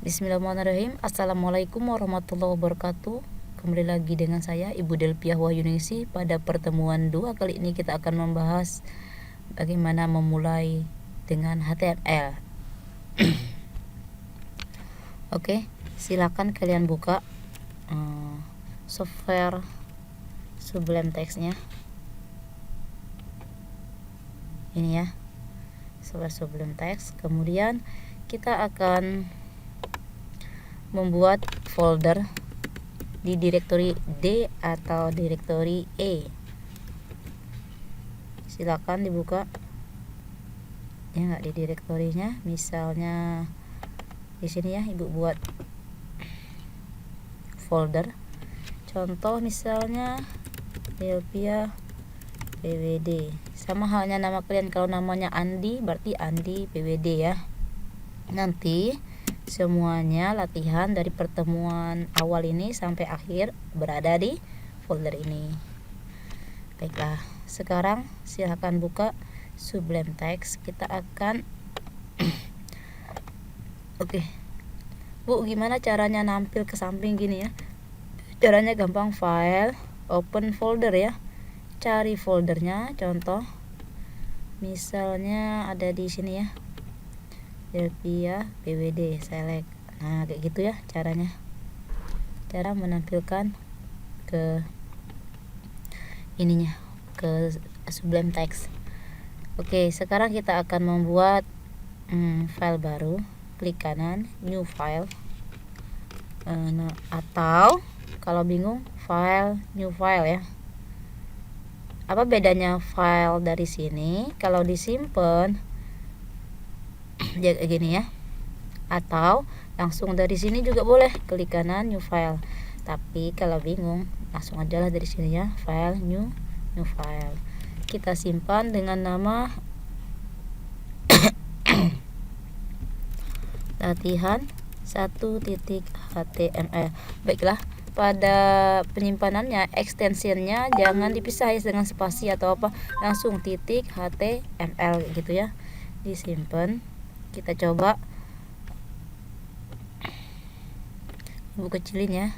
Bismillahirrahmanirrahim. Assalamualaikum warahmatullahi wabarakatuh. Kembali lagi dengan saya Ibu Delpiah Wahyuningsi. Pada pertemuan 2 kali ini kita akan membahas bagaimana memulai dengan HTML. Oke, silakan kalian buka software Sublime Text-nya. Ini ya, software Sublime Text. Kemudian kita akan membuat folder di direktori D atau direktori E. Silakan dibuka ya, nggak di direktorinya, misalnya di sini ya, Ibu buat folder contoh misalnya Delpiah PWD, sama halnya nama kalian. Kalau namanya Andi berarti Andi PWD ya. Nanti semuanya latihan dari pertemuan awal ini sampai akhir berada di folder ini. Baiklah, sekarang silahkan buka Sublime Text. Kita akan Oke, Bu, gimana caranya nampil ke samping gini ya? Caranya gampang, file, open folder ya. Cari foldernya, contoh misalnya ada di sini ya, Delpiah PWD, select. Nah, kayak gitu ya caranya. Cara menampilkan ke ininya, ke Sublime Text. Oke, sekarang kita akan membuat file baru. Klik kanan, new file. Atau kalau bingung, file, new file ya. Apa bedanya file dari sini? Kalau disimpan kayak gini ya, atau langsung dari sini juga boleh, klik kanan new file. Tapi kalau bingung, langsung aja lah dari sini ya, file, new file. Kita simpan dengan nama latihan 1.html. Baiklah, pada penyimpanannya, ekstensinya jangan dipisah ya dengan spasi atau apa, langsung .html gitu ya, disimpan. Kita coba Ibu kecilin ya,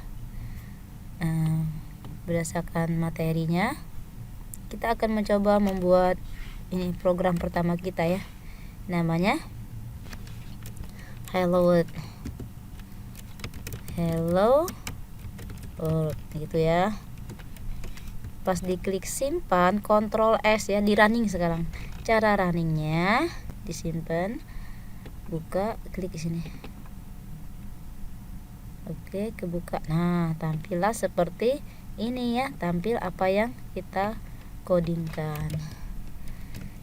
berdasarkan materinya. Kita akan mencoba membuat ini program pertama kita ya, namanya Hello World gitu ya. Pas diklik simpan, Ctrl S ya, di running sekarang. Cara runningnya disimpan, buka, klik di sini. Oke, kebuka. Nah, tampillah seperti ini ya, tampil apa yang kita codingkan.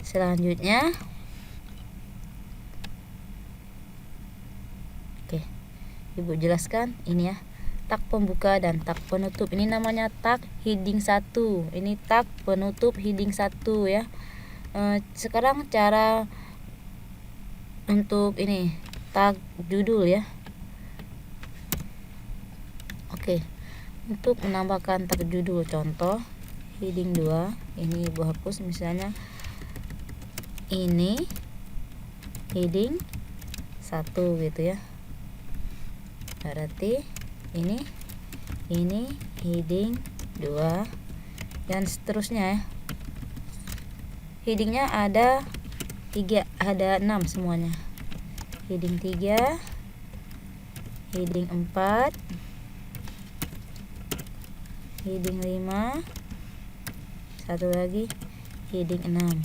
Selanjutnya, oke, Ibu jelaskan ini ya, tag pembuka dan tag penutup. Ini namanya tag heading 1. Ini tag penutup heading 1 ya. Sekarang cara untuk ini tag judul ya. Oke, untuk menambahkan tag judul, contoh heading 2, ini Ibu hapus, misalnya ini heading 1 gitu ya. Berarti ini heading 2 dan seterusnya ya. Headingnya ada 3, ada 6 semuanya. Heading 3, heading 4, heading 5, satu lagi heading 6.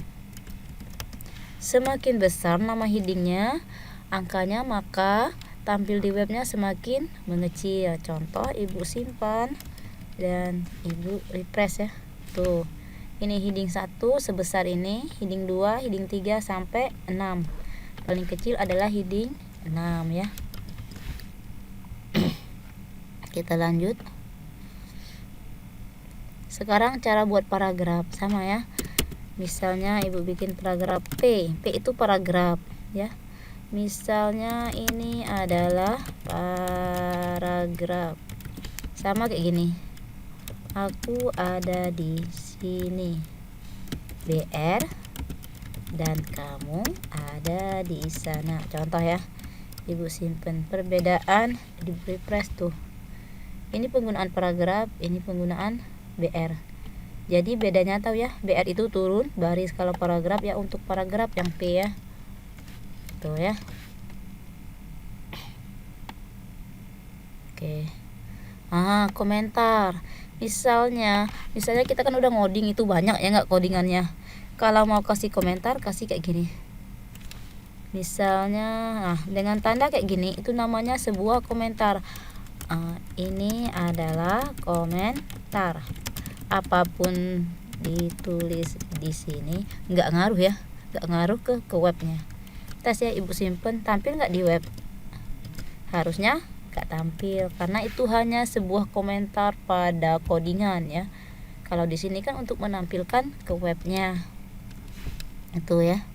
Semakin besar nama headingnya, angkanya, maka tampil di webnya semakin mengecil. Contoh, Ibu simpan dan Ibu refresh ya. Tuh, ini heading 1 sebesar ini, heading 2, heading 3 sampai 6. Paling kecil adalah heading 6 ya. Kita lanjut. Sekarang cara buat paragraf sama ya. Misalnya Ibu bikin paragraf P itu paragraf ya. Misalnya ini adalah paragraf. Sama kayak gini. Aku ada di sini. BR dan kamu ada di sana. Contoh ya. Ibu simpen. Perbedaan di refresh tuh. Ini penggunaan paragraf, ini penggunaan BR. Jadi bedanya tahu ya, BR itu turun baris, kalau paragraf ya untuk paragraf yang P ya. Tuh ya. Oke. Komentar. Misalnya kita kan udah ngoding itu banyak ya nggak codingannya. Kalau mau kasih komentar kasih kayak gini. Misalnya dengan tanda kayak gini itu namanya sebuah komentar. Ini adalah komentar. Apapun ditulis di sini nggak ngaruh ya, nggak ngaruh ke webnya. Tes ya, ibu simpen, tampil nggak di web? Harusnya nggak tampil karena itu hanya sebuah komentar pada codingan ya. Kalau di sini kan untuk menampilkan ke webnya itu ya.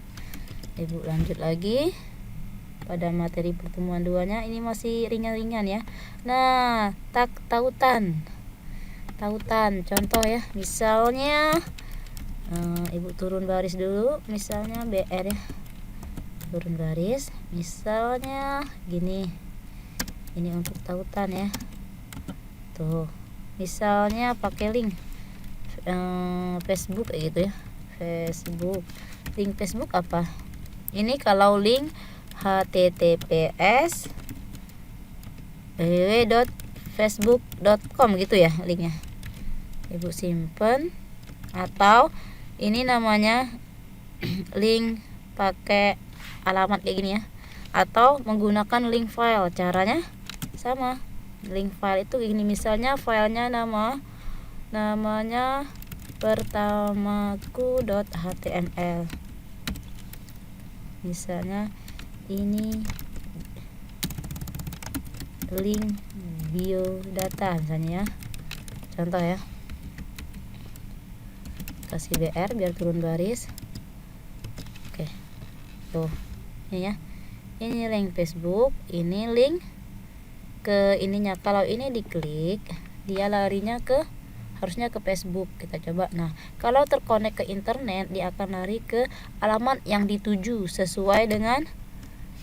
Ibu lanjut lagi pada materi pertemuan 2-nya. Ini masih ringan-ringan ya. Nah, tautan contoh ya. Misalnya ibu turun baris dulu, misalnya BR ya, turun baris, misalnya gini. Ini untuk tautan ya. Tuh, misalnya pakai link Facebook kayak gitu ya. Facebook, link Facebook apa? Ini kalau link https www.facebook.com gitu ya linknya. Ibu simpen. Atau ini namanya link pakai alamat kayak gini ya, atau menggunakan link file. Caranya sama, link file itu ini, misalnya filenya namanya pertamaku.html. Misalnya ini link biodata misalnya ya, contoh ya. Kasih BR biar turun baris. Oke, tuh ini ya, ini link Facebook, ini link ke ininya. Kalau ini diklik dia larinya harusnya ke Facebook. Kita coba. Nah, kalau terkonek ke internet dia akan lari ke alamat yang dituju sesuai dengan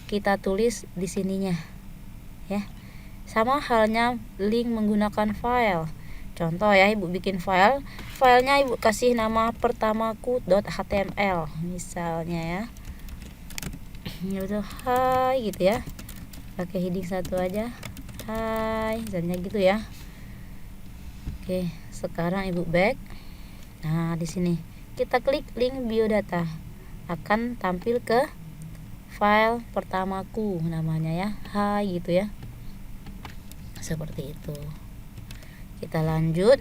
kita tulis di sininya ya. Sama halnya link menggunakan file. Contoh ya, ibu bikin filenya ibu kasih nama pertamaku.html misalnya ya. Ini udah hai gitu ya, pakai heading satu aja, hai misalnya gitu ya. Oke, sekarang ibu back. Nah, di sini kita klik link biodata, akan tampil ke file pertamaku namanya ya, hai gitu ya. Seperti itu. Kita lanjut.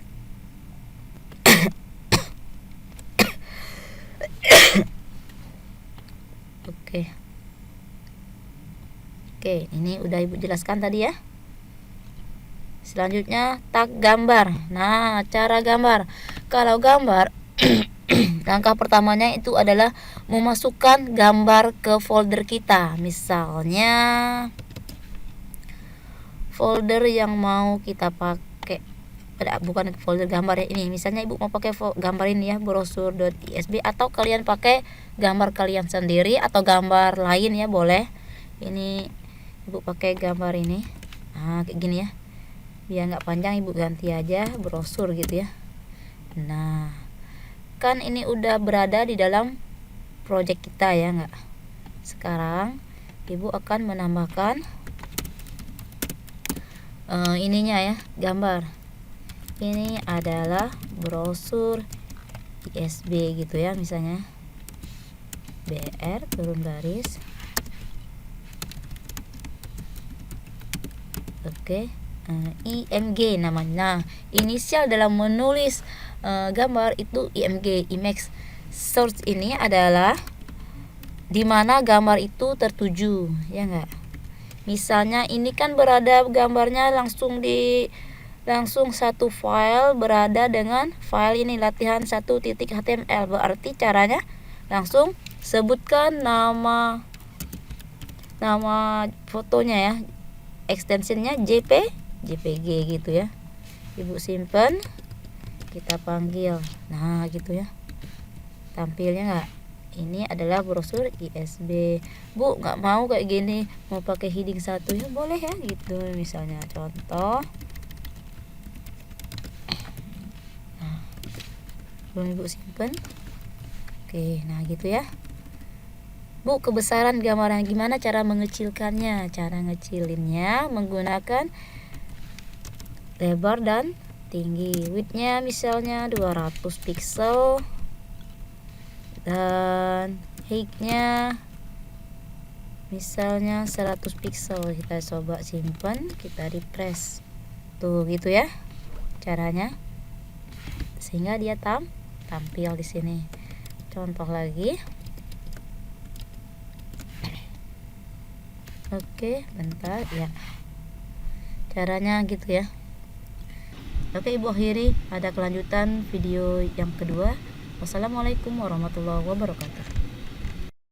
Oke, ini udah ibu jelaskan tadi ya. Selanjutnya tag gambar. Nah, cara gambar. Kalau gambar langkah pertamanya itu adalah memasukkan gambar ke folder kita. Misalnya folder yang mau kita pakai, bukan folder gambar ya, ini misalnya ibu mau pakai gambar ini ya, brosur.isb, atau kalian pakai gambar kalian sendiri atau gambar lain ya boleh. Ini ibu pakai gambar ini, kayak gini ya, biar nggak panjang ibu ganti aja brosur gitu ya. Nah, kan ini udah berada di dalam project kita ya nggak. Sekarang ibu akan menambahkan ininya ya, gambar. Ini adalah brosur ISB gitu ya, misalnya BR turun baris. Oke, IMG namanya. Nah, inisial dalam menulis gambar itu IMG, image source. Ini adalah dimana gambar itu tertuju ya enggak. Misalnya ini kan berada gambarnya langsung satu file berada dengan file ini latihan1.html. Berarti caranya langsung sebutkan nama fotonya ya, ekstensinya JPG gitu ya. Ibu simpen, kita panggil. Nah, gitu ya. Tampilnya enggak? ini adalah brosur ISB. Bu nggak mau kayak gini, mau pakai heading satu ya boleh ya gitu. Misalnya contoh, nah, belum ibu simpen. Oke, nah gitu ya Bu. Kebesaran gambaran gimana cara mengecilkannya? Cara ngecilinnya menggunakan lebar dan tinggi. Widthnya misalnya 200 pixel dan heightnya misalnya 100 pixel. Kita coba simpan, kita refresh. Tuh gitu ya caranya, sehingga dia tampil di sini. Contoh lagi. Oke, bentar ya. Caranya gitu ya. Oke, Ibu akhiri, ada kelanjutan video yang kedua. Wassalamualaikum warahmatullahi wabarakatuh.